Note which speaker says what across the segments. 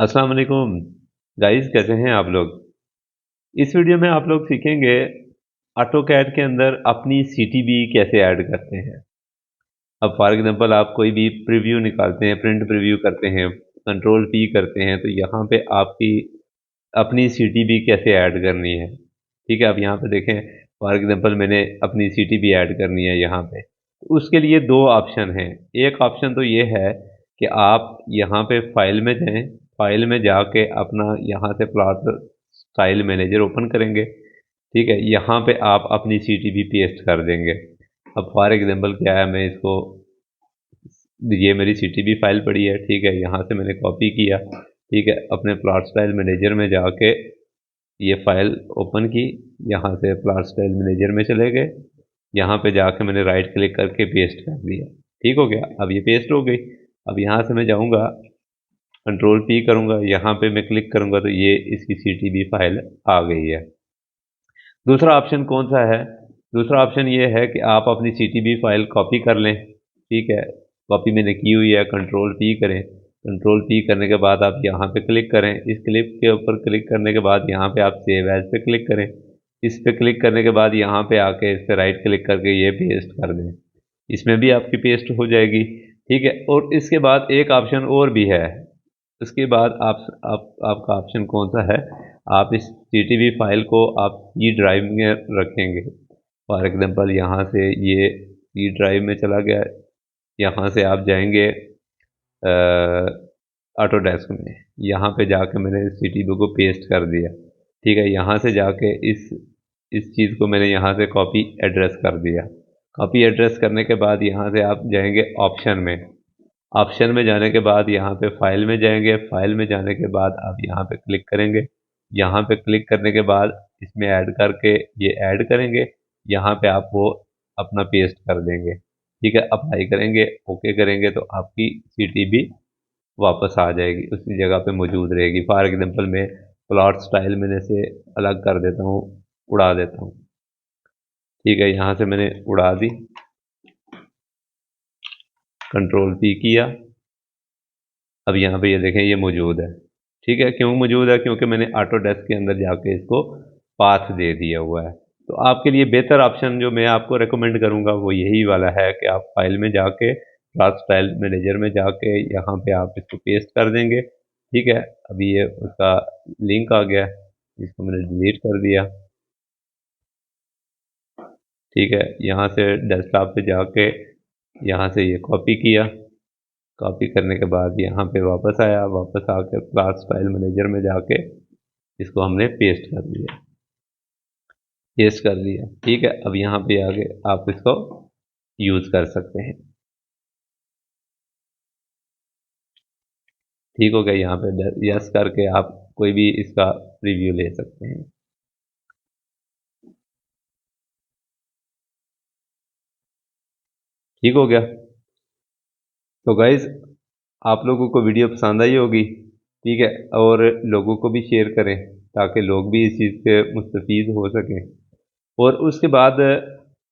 Speaker 1: अस्सलाम वालेकुम गाइस, कैसे हैं आप लोग। इस वीडियो में आप लोग सीखेंगे ऑटोकैड के अंदर अपनी सीटीबी कैसे ऐड करते हैं। अब फॉर एग्जांपल आप कोई भी प्रीव्यू निकालते हैं, प्रिंट प्रीव्यू करते हैं, कंट्रोल पी करते हैं, तो यहाँ पे आपकी अपनी सीटीबी कैसे ऐड करनी है। ठीक है, अब यहाँ पे देखें, फॉर एग्जांपल मैंने अपनी सीटीबी ऐड करनी है यहाँ पे, तो उसके लिए दो ऑप्शन हैं। एक ऑप्शन तो ये है कि आप यहाँ पे फाइल में जाएं, फाइल में जाके अपना यहाँ से प्लॉट स्टाइल मैनेजर ओपन करेंगे। ठीक है, यहाँ पे आप अपनी सीटीबी पेस्ट कर देंगे। अब फॉर एग्जांपल क्या है, मैं इसको, ये मेरी सीटीबी फाइल पड़ी है, ठीक है, यहाँ से मैंने कॉपी किया। ठीक है, अपने प्लॉट स्टाइल मैनेजर में जाके ये फाइल ओपन की, यहाँ से प्लॉट स्टाइल मैनेजर में चले गए, यहाँ पे जाके मैंने राइट क्लिक करके पेस्ट कर दिया। ठीक हो गया, अब ये पेस्ट हो गई। अब यहाँ से मैं जाऊँगा, कंट्रोल पी करूँगा, यहाँ पे मैं क्लिक करूँगा तो ये इसकी सीटीबी फाइल आ गई है। दूसरा ऑप्शन कौन सा है? दूसरा ऑप्शन ये है कि आप अपनी सीटीबी फाइल कॉपी कर लें। ठीक है, कॉपी मैंने की हुई है, कंट्रोल पी करें। कंट्रोल पी करने के बाद आप यहाँ पे क्लिक करें, इस क्लिप के ऊपर क्लिक करने के बाद यहाँ पे आप सेव एज पे क्लिक करें। इस पे क्लिक करने के बाद यहाँ पे आके इस पे राइट क्लिक करके ये पेस्ट कर दें, इसमें भी आपकी पेस्ट हो जाएगी। ठीक है, और इसके बाद एक ऑप्शन और भी है। उसके बाद आपका ऑप्शन कौन सा है? आप इस सीटीबी फाइल को आप ई ड्राइव में रखेंगे। फॉर एग्जांपल यहाँ से ये ई ड्राइव में चला गया, यहाँ से आप जाएंगे ऑटोडेस्क में, यहाँ पे जाके मैंने सीटीबी को पेस्ट कर दिया। ठीक है, यहाँ से जाके इस चीज़ को मैंने यहाँ से कॉपी एड्रेस कर दिया। कॉपी एड्रेस करने के बाद यहाँ से आप जाएंगे ऑप्शन में। ऑप्शन में जाने के बाद यहाँ पे फाइल में जाएंगे, फाइल में जाने के बाद आप यहाँ पे क्लिक करेंगे। यहाँ पे क्लिक करने के बाद इसमें ऐड करके ये ऐड करेंगे, यहाँ पे आप वो अपना पेस्ट कर देंगे। ठीक है, अप्लाई करेंगे, ओके करेंगे तो आपकी सीटीबी वापस आ जाएगी, उसी जगह पे मौजूद रहेगी। फॉर एग्जांपल मैं प्लॉट स्टाइल मैंने से अलग कर देता हूँ, उड़ा देता हूँ। ठीक है, यहाँ से मैंने उड़ा दी, कंट्रोल पी किया। अब यहाँ पे ये देखें, ये मौजूद है। ठीक है, क्यों मौजूद है? क्योंकि मैंने ऑटोडेस्क के अंदर जाके इसको पाथ दे दिया हुआ है। तो आपके लिए बेहतर ऑप्शन जो मैं आपको रेकमेंड करूँगा वो यही वाला है कि आप फाइल में जाके क्लास स्टाइल मैनेजर में जाके यहाँ पे आप इसको पेस्ट कर देंगे। ठीक है, अभी ये उसका लिंक आ गया, इसको मैंने डिलीट कर दिया। ठीक है, यहाँ से डेस्कटॉप पे जाके यहाँ से ये कॉपी किया, कॉपी करने के बाद यहाँ पे वापस आया, वापस आके क्लास स्टाइल मैनेजर में जाके इसको हमने पेस्ट कर दिया। ठीक है, अब यहाँ पे आगे आप इसको यूज़ कर सकते हैं। ठीक हो गया, यहाँ पे यस करके आप कोई भी इसका रिव्यू ले सकते हैं। ठीक हो गया। तो गाइज, आप लोगों को वीडियो पसंद आई होगी। ठीक है, और लोगों को भी शेयर करें ताकि लोग भी इस चीज़ से मुस्तफ़ीद हो सकें। और उसके बाद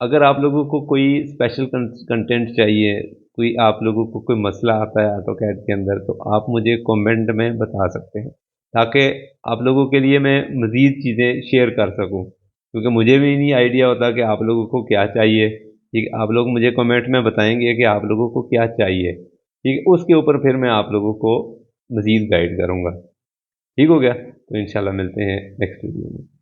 Speaker 1: अगर आप लोगों को कोई स्पेशल कंटेंट चाहिए, कोई आप लोगों को कोई मसला आता है ऑटोकैड के अंदर, तो आप मुझे कमेंट में बता सकते हैं ताकि आप लोगों के लिए मैं मज़ीद चीज़ें शेयर कर सकूं, क्योंकि मुझे भी नहीं आइडिया होता कि आप लोगों को क्या चाहिए। ठीक, आप लोग मुझे कमेंट में बताएंगे कि आप लोगों को क्या चाहिए। ठीक है, उसके ऊपर फिर मैं आप लोगों को मज़ीद गाइड करूँगा। ठीक हो गया, तो इंशाल्लाह मिलते हैं नेक्स्ट वीडियो में।